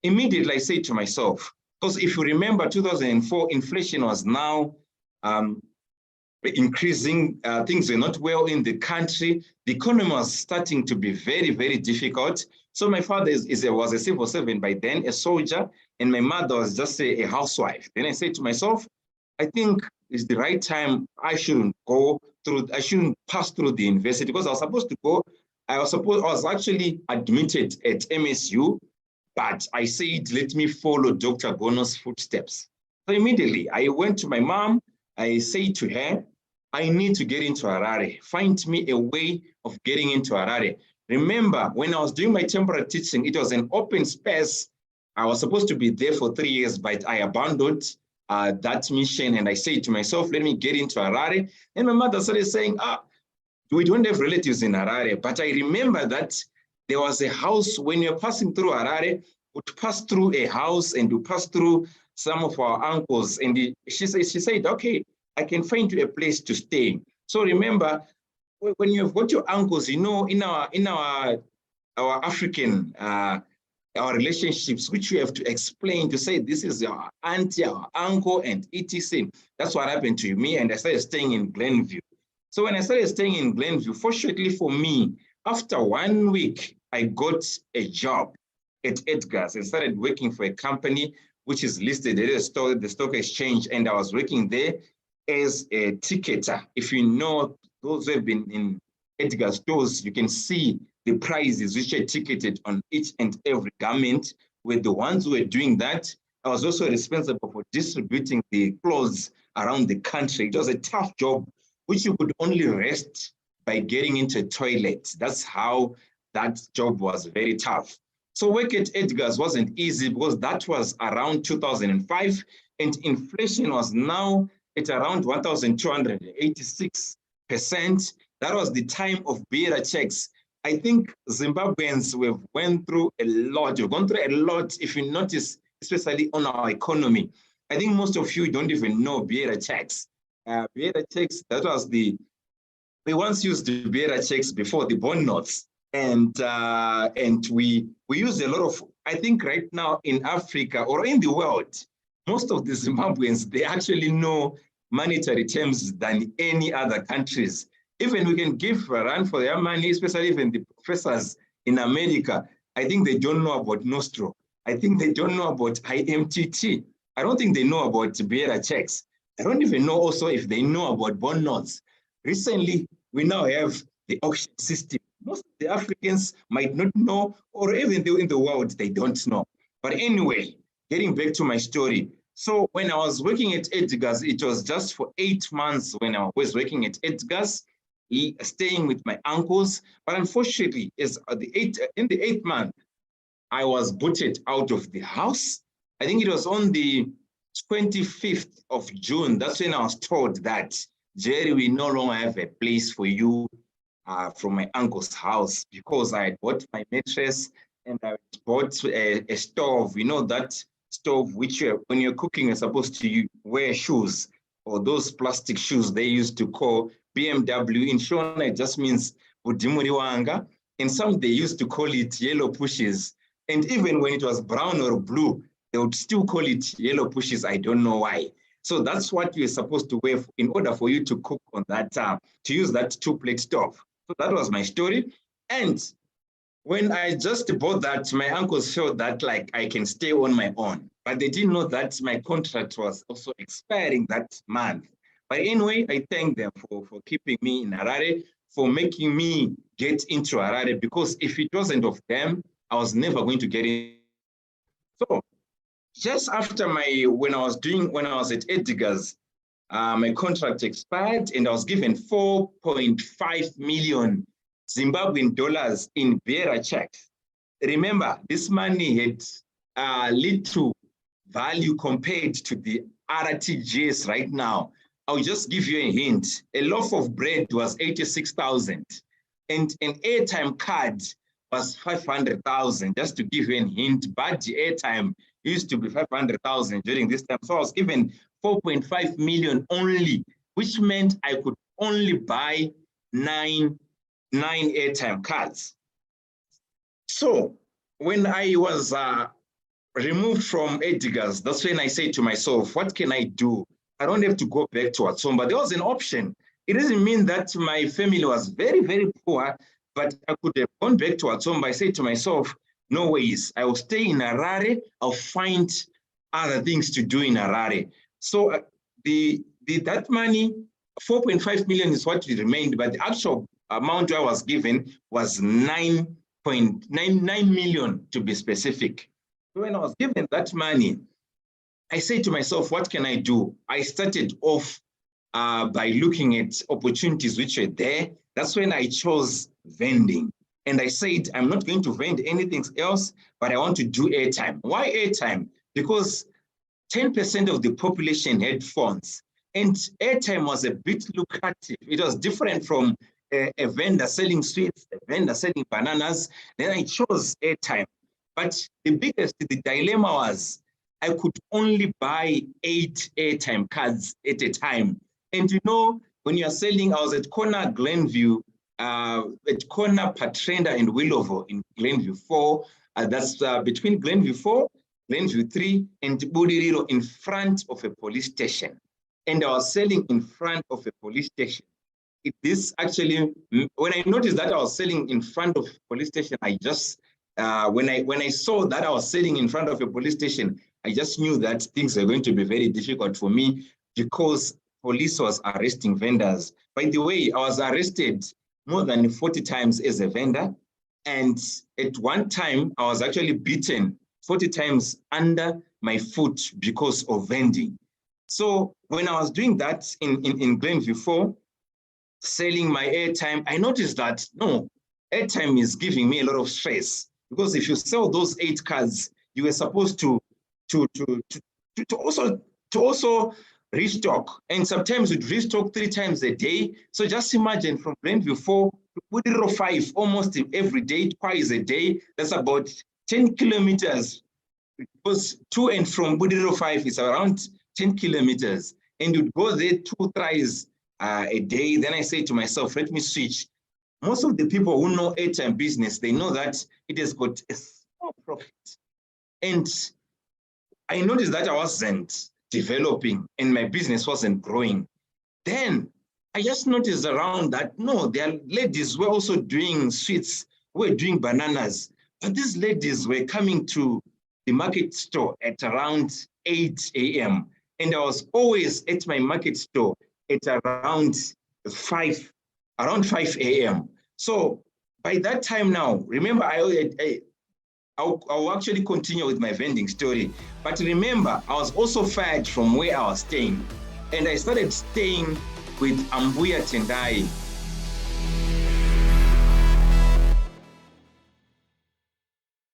immediately I said to myself, because if you remember 2004, inflation was now increasing, things were not well in the country. The economy was starting to be very, very difficult. So my father was a civil servant by then, a soldier, and my mother was just a housewife. Then I said to myself, I think it's the right time. I shouldn't pass through the university, because I was supposed to go. I was actually admitted at MSU, but I said, let me follow Dr. Bono's footsteps. So immediately I went to my mom. I said to her, I need to get into Harare. Find me a way of getting into Harare. Remember, when I was doing my temporary teaching, it was an open space. I was supposed to be there for 3 years, but I abandoned that mission. And I said to myself, let me get into Harare. And my mother started saying, we don't have relatives in Harare. But I remember that there was a house when you're passing through Harare, would pass through a house and you pass through some of our uncles. And she said, okay, I can find you a place to stay. So remember, when you've got your uncles, in our African, our relationships, which you have to explain to say, this is our auntie, our uncle, and etc. That's what happened to me. And I started staying in Glenview. So when I started staying in Glenview, fortunately for me, after 1 week, I got a job at Edgar's and started working for a company which is listed at the stock exchange. And I was working there as a ticketer. If you know, those who have been in Edgar stores, you can see the prices which are ticketed on each and every garment. With the ones who were doing that, I was also responsible for distributing the clothes around the country. It was a tough job, which you could only rest by getting into a toilet. That's how that job was very tough. So work at Edgar's wasn't easy, because that was around 2005, and inflation was now at around 1,286%. That was the time of bearer checks. I think Zimbabweans have went through a lot. We've gone through a lot, if you notice, especially on our economy. I think most of you don't even know bearer checks. Bearer checks, that was we once used the bearer checks before the bond notes. And we use a lot of, I think right now in Africa or in the world, most of the Zimbabweans, they actually know monetary terms than any other countries. Even we can give a run for their money, especially even the professors in America. I think they don't know about Nostro. I think they don't know about IMTT. I don't think they know about bearer checks. I don't even know also if they know about bond notes. Recently, we now have the auction system. Most of the Africans might not know, or even in the world, they don't know. But anyway, getting back to my story. So when I was working at Edgar's, it was just for 8 months when I was working at Edgar's, staying with my uncles. But unfortunately, in the 8th month, I was booted out of the house. I think it was on the 25th of June. That's when I was told that, Jerry, we no longer have a place for you from my uncle's house, because I had bought my mattress and I bought a stove. You know that stove which when you're cooking, you're supposed to wear shoes, or those plastic shoes they used to call BMW. In Shona, it just means Budimuriwanga. And some they used to call it yellow pushes. And even when it was brown or blue, they would still call it yellow pushes. I don't know why. So that's what you're supposed to wear in order for you to cook on that, to use that 2-plate stove. So that was my story. And when I just bought that, my uncles felt that like I can stay on my own, but they didn't know that my contract was also expiring that month. But anyway, I thank them for keeping me in Harare, for making me get into Harare, because if it wasn't of them, I was never going to get in. So just after when I was at Edgar's, my contract expired and I was given 4.5 million Zimbabwean dollars in bearer checks. Remember, this money had little value compared to the RTGS right now. I'll just give you a hint. A loaf of bread was 86,000 and an airtime card was 500,000, just to give you a hint. But the airtime used to be 500,000 during this time. So I was given 4.5 million only, which meant I could only buy nine airtime cards. So when I was removed from Edgar's, that's when I say to myself, what can I do? I don't have to go back to Atsomba. There was an option. It doesn't mean that my family was very, very poor, but I could have gone back to Atsomba. I said to myself, no ways. I will stay in Harare. I'll find other things to do in Harare. So that money, 4.5 million is what remained, but the actual amount I was given was 9.99 million to be specific. When I was given that money, I said to myself, what can I do? I started off by looking at opportunities which were there. That's when I chose vending. And I said, I'm not going to vend anything else, but I want to do airtime. Why airtime? Because 10% of the population had phones. And airtime was a bit lucrative. It was different from a vendor selling sweets, a vendor selling bananas. Then I chose airtime. But the dilemma was, I could only buy 8 airtime cards at a time. And you know, when you're selling, I was at corner Glenview, at corner Patrenda and Willowville in Glenview 4. That's between Glenview 4, Glenview 3, and Budiriro in front of a police station. And I was selling in front of a police station. This actually, when I noticed that I was selling in front of a police station, I just, when I saw that I was selling in front of a police station, I just knew that things are going to be very difficult for me because police was arresting vendors. By the way, I was arrested more than 40 times as a vendor. And at one time, I was actually beaten 40 times under my foot because of vending. So when I was doing that in Glenview 4, selling my airtime, I noticed that, no, airtime is giving me a lot of stress because if you sell those 8 cards, you were supposed to also restock, and sometimes we'd restock 3 times a day. So just imagine from Glenview 4 to Budiriro 5 almost every day, twice a day. That's about 10 kilometers because to and from Budiriro 5 is around 10 kilometers, and you'd go there 2 tries a day. Then I say to myself, let me switch. Most of the people who know airtime business, they know that it has got a small profit. And I noticed that I wasn't developing and my business wasn't growing. Then I just noticed around that, no, there are ladies were also doing sweets, were doing bananas, but these ladies were coming to the market store at around 8 a.m. And I was always at my market store at around 5 a.m. So by that time now, remember, I'll actually continue with my vending story. But remember, I was also fired from where I was staying. And I started staying with Ambuya Tendai